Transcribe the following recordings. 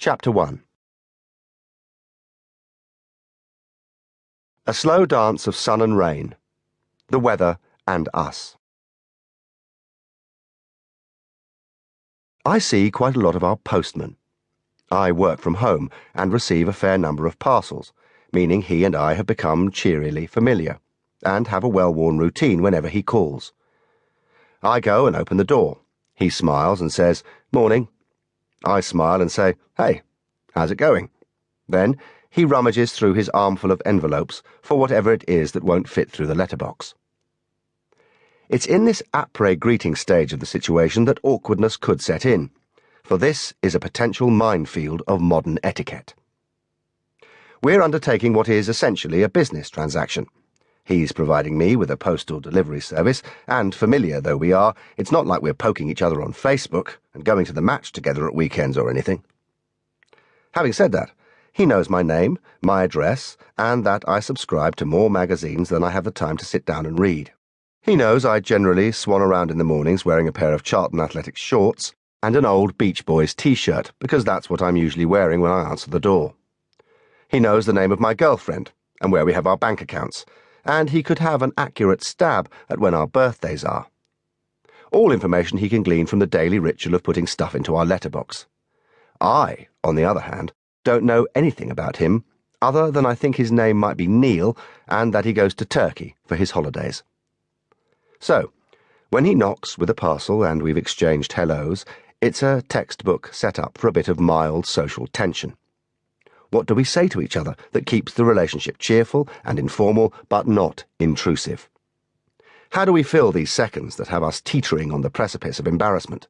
Chapter 1. A slow dance of sun and rain, the weather and us. I see quite a lot of our postmen. I work from home and receive a fair number of parcels, meaning he and I have become cheerily familiar, and have a well-worn routine whenever he calls. I go and open the door. He smiles and says, "Morning." I smile and say, "Hey, how's it going?" Then he rummages through his armful of envelopes for whatever it is that won't fit through the letterbox. It's in this après greeting stage of the situation that awkwardness could set in, for this is a potential minefield of modern etiquette. We're undertaking what is essentially a business transaction. He's providing me with a postal delivery service, and familiar though we are, it's not like we're poking each other on Facebook and going to the match together at weekends or anything. Having said that, he knows my name, my address, and that I subscribe to more magazines than I have the time to sit down and read. He knows I generally swan around in the mornings wearing a pair of Charlton Athletics shorts and an old Beach Boys t-shirt, because that's what I'm usually wearing when I answer the door. He knows the name of my girlfriend and where we have our bank accounts, and he could have an accurate stab at when our birthdays are. All information he can glean from the daily ritual of putting stuff into our letterbox. I, on the other hand, don't know anything about him, other than I think his name might be Neil and that he goes to Turkey for his holidays. So, when he knocks with a parcel and we've exchanged hellos, it's a textbook setup for a bit of mild social tension. What do we say to each other that keeps the relationship cheerful and informal but not intrusive? How do we fill these seconds that have us teetering on the precipice of embarrassment?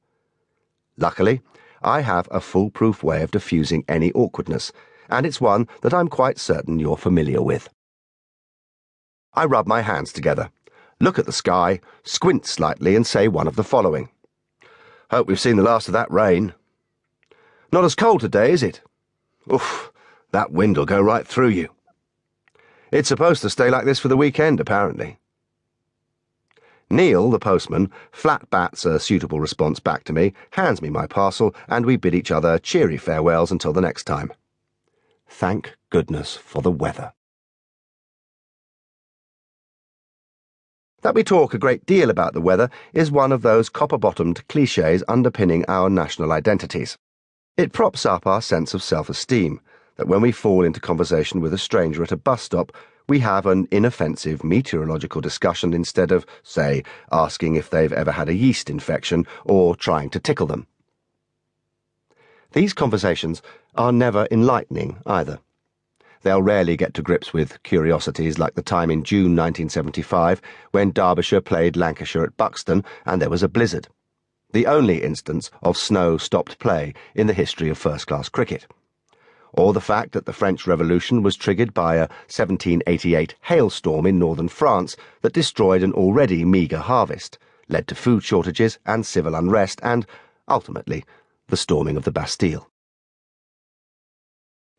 Luckily, I have a foolproof way of diffusing any awkwardness, and it's one that I'm quite certain you're familiar with. I rub my hands together, look at the sky, squint slightly and say one of the following. "Hope we've seen the last of that rain." "Not as cold today, is it?" "Oof, that wind'll go right through you." "It's supposed to stay like this for the weekend, apparently." Neil, the postman, flat bats a suitable response back to me, hands me my parcel, and we bid each other cheery farewells until the next time. Thank goodness for the weather. That we talk a great deal about the weather is one of those copper-bottomed clichés underpinning our national identities. It props up our sense of self-esteem, that when we fall into conversation with a stranger at a bus stop, we have an inoffensive meteorological discussion instead of, say, asking if they've ever had a yeast infection or trying to tickle them. These conversations are never enlightening either. They'll rarely get to grips with curiosities like the time in June 1975 when Derbyshire played Lancashire at Buxton and there was a blizzard, the only instance of snow-stopped play in the history of first-class cricket. Or the fact that the French Revolution was triggered by a 1788 hailstorm in northern France that destroyed an already meagre harvest, led to food shortages and civil unrest and, ultimately, the storming of the Bastille.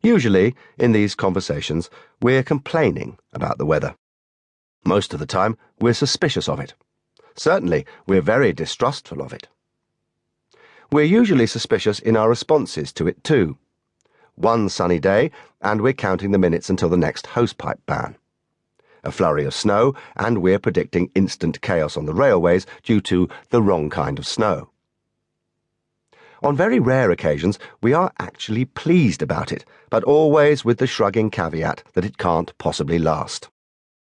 Usually, in these conversations, we're complaining about the weather. Most of the time, we're suspicious of it. Certainly, we're very distrustful of it. We're usually suspicious in our responses to it too. One sunny day, and we're counting the minutes until the next hosepipe ban. A flurry of snow, and we're predicting instant chaos on the railways due to the wrong kind of snow. On very rare occasions, we are actually pleased about it, but always with the shrugging caveat that it can't possibly last.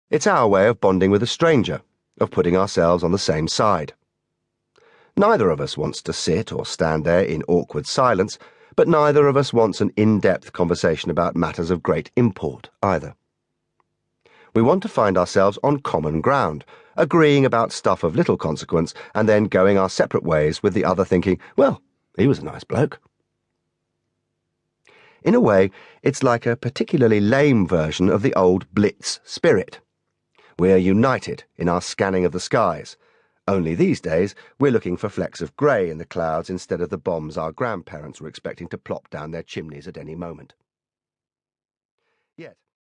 It's our way of bonding with a stranger, of putting ourselves on the same side. Neither of us wants to sit or stand there in awkward silence, but neither of us wants an in-depth conversation about matters of great import either. We want to find ourselves on common ground, agreeing about stuff of little consequence, and then going our separate ways with the other thinking, well, he was a nice bloke. In a way, it's like a particularly lame version of the old Blitz spirit. We're united in our scanning of the skies. Only these days, we're looking for flecks of grey in the clouds instead of the bombs our grandparents were expecting to plop down their chimneys at any moment. Yet